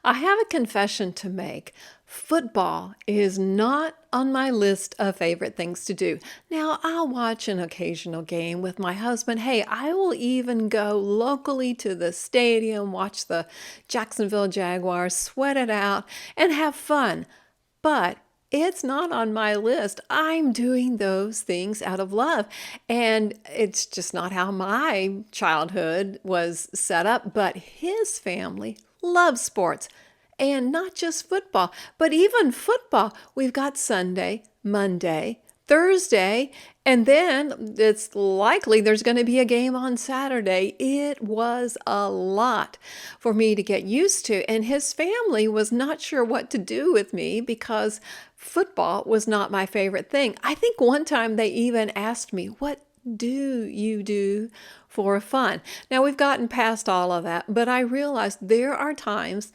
I have a confession to make. Football is not on my list of favorite things to do. Now, I'll watch an occasional game with my husband. Hey, I will even go locally to the stadium, watch the Jacksonville Jaguars, sweat it out, and have fun. But it's not on my list. I'm doing those things out of love. And it's just not how my childhood was set up. But his family loves sports. And not just football, but even football. We've got Sunday, Monday, Thursday, and then it's likely there's going to be a game on Saturday. It was a lot for me to get used to, and his family was not sure what to do with me because football was not my favorite thing. I think one time they even asked me, "What do you do for fun?" Now we've gotten past all of that, but I realized there are times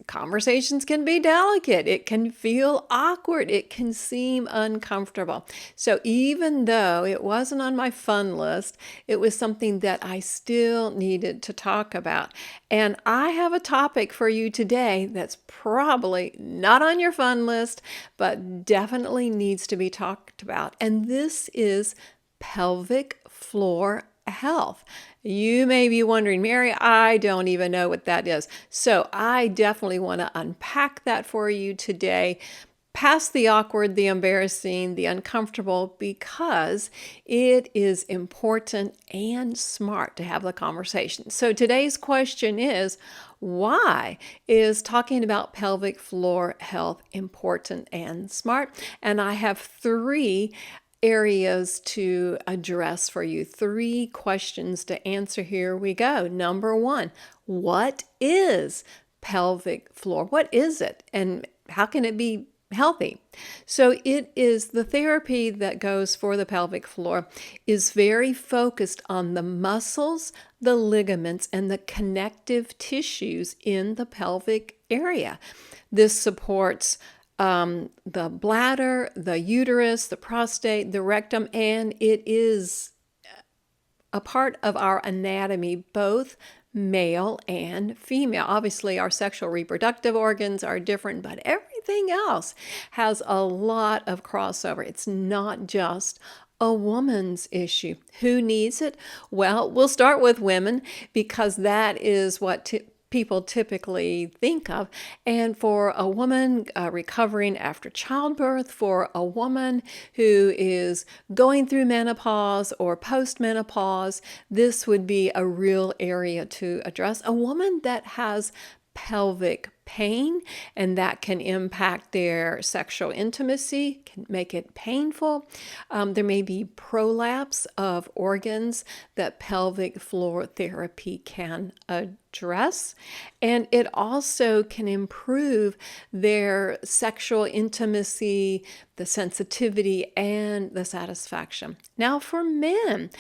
conversations can be delicate. It can feel awkward. It can seem uncomfortable. So even though it wasn't on my fun list, it was something that I still needed to talk about. And I have a topic for you today that's probably not on your fun list, but definitely needs to be talked about. And this is pelvic floor health. You may be wondering, Mary, I don't even know what that is. So I definitely want to unpack that for you today, past the awkward, the embarrassing, the uncomfortable, because it is important and smart to have the conversation. So today's question is, why is talking about pelvic floor health important and smart? And I have three areas to address for you. Three questions to answer. Here we go. Number one, what is pelvic floor? What is it? And how can it be healthy? So it is the therapy that goes for the pelvic floor is very focused on the muscles, the ligaments, and the connective tissues in the pelvic area. This supports the bladder, the uterus, the prostate, the rectum, and it is a part of our anatomy, both male and female. Obviously, our sexual reproductive organs are different, but everything else has a lot of crossover. It's not just a woman's issue. Who needs it? Well, we'll start with women because that is what people typically think of. And for a woman recovering after childbirth, for a woman who is going through menopause or postmenopause, this would be a real area to address. A woman that has pelvic pain, and that can impact their sexual intimacy, can make it painful. There may be prolapse of organs that pelvic floor therapy can address, and it also can improve their sexual intimacy, the sensitivity, and the satisfaction. Now, for men,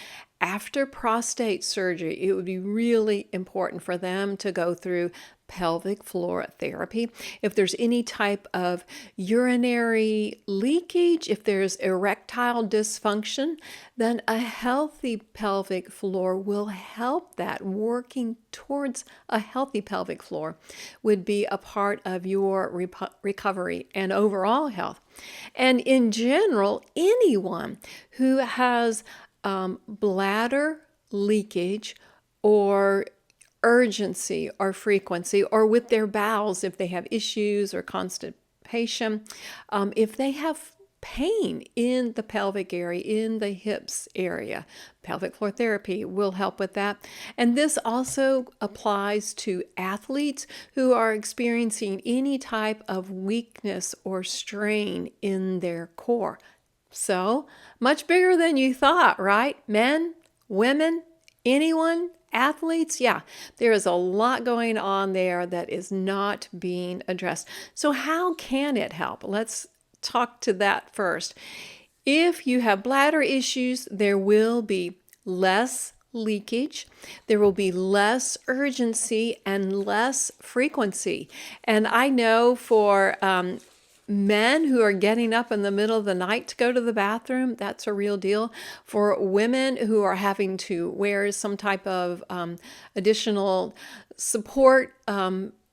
after prostate surgery, it would be really important for them to go through pelvic floor therapy. If there's any type of urinary leakage, if there's erectile dysfunction, then a healthy pelvic floor will help that. Working towards a healthy pelvic floor would be a part of your recovery and overall health. And in general, anyone who has bladder leakage or urgency or frequency, or with their bowels, if they have issues or constipation, if they have pain in the pelvic area, in the hips area, pelvic floor therapy will help with that. And this also applies to athletes who are experiencing any type of weakness or strain in their core. So much bigger than you thought, right? Men, women, anyone, athletes, yeah, there is a lot going on there that is not being addressed. So how can it help? Let's talk to that first. If you have bladder issues, there will be less leakage, there will be less urgency and less frequency. And I know for men who are getting up in the middle of the night to go to the bathroom, that's a real deal. For women who are having to wear some type of additional support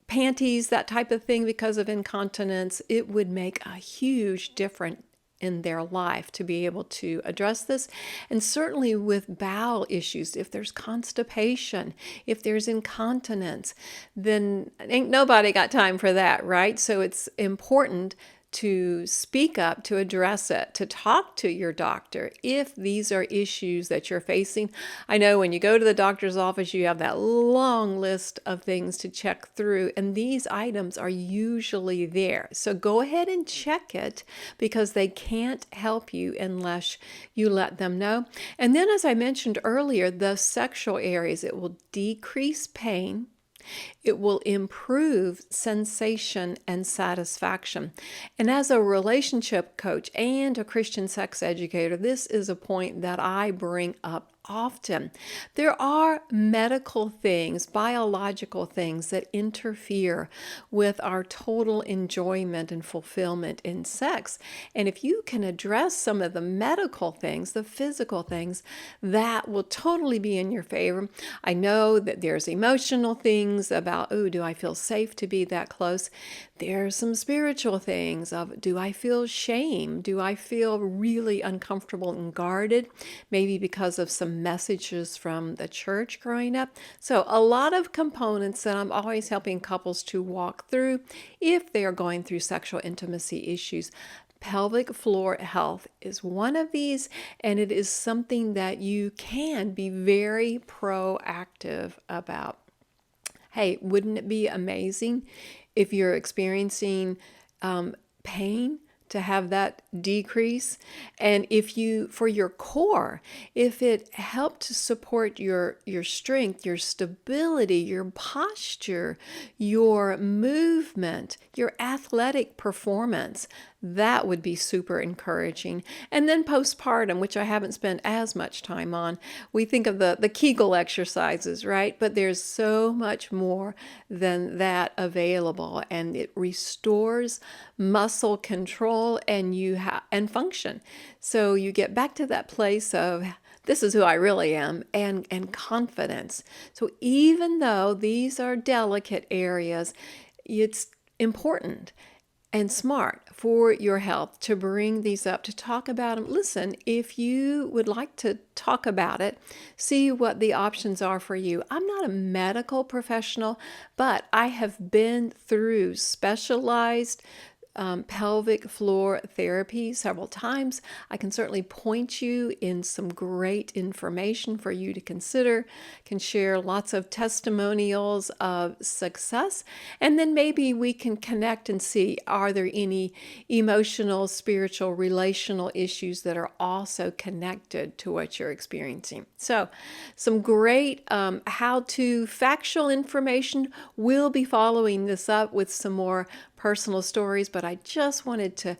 panties, that type of thing because of incontinence, it would make a huge difference in their life to be able to address this. And certainly with bowel issues, if there's constipation, if there's incontinence, then ain't nobody got time for that, right? So it's important to speak up, to address it, to talk to your doctor if these are issues that you're facing. I know when you go to the doctor's office, you have that long list of things to check through, and these items are usually there. So go ahead and check it because they can't help you unless you let them know. And then, as I mentioned earlier, the sexual areas, it will decrease pain. It will improve sensation and satisfaction. And as a relationship coach and a Christian sex educator, this is a point that I bring up often. There are medical things, biological things that interfere with our total enjoyment and fulfillment in sex. And if you can address some of the medical things, the physical things, that will totally be in your favor. I know that there's emotional things about, oh, do I feel safe to be that close? There's some spiritual things of, do I feel shame? Do I feel really uncomfortable and guarded? Maybe because of some messages from the church growing up. So a lot of components that I'm always helping couples to walk through if they are going through sexual intimacy issues. Pelvic floor health is one of these, and it is something that you can be very proactive about. Hey, wouldn't it be amazing if you're experiencing pain to have that decrease? And if you, for your core, if it helped to support your strength, your stability, your posture, your movement, your athletic performance, that would be super encouraging. And then postpartum, which I haven't spent as much time on, we think of the Kegel exercises, right? But there's so much more than that available, and it restores muscle control and and function. So you get back to that place of, this is who I really am, and confidence. So even though these are delicate areas, it's important and smart for your health to bring these up, to talk about them. Listen, if you would like to talk about it, see what the options are for you. I'm not a medical professional, but I have been through specialized pelvic floor therapy several times. I can certainly point you in some great information for you to consider, can share lots of testimonials of success, and then maybe we can connect and see, are there any emotional, spiritual, relational issues that are also connected to what you're experiencing. So some great how-to factual information. We'll be following this up with some more personal stories, but I just wanted to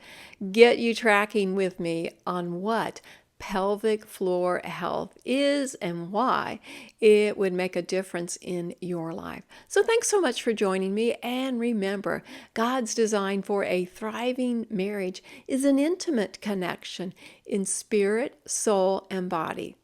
get you tracking with me on what pelvic floor health is and why it would make a difference in your life. So thanks so much for joining me, and remember, God's design for a thriving marriage is an intimate connection in spirit, soul, and body.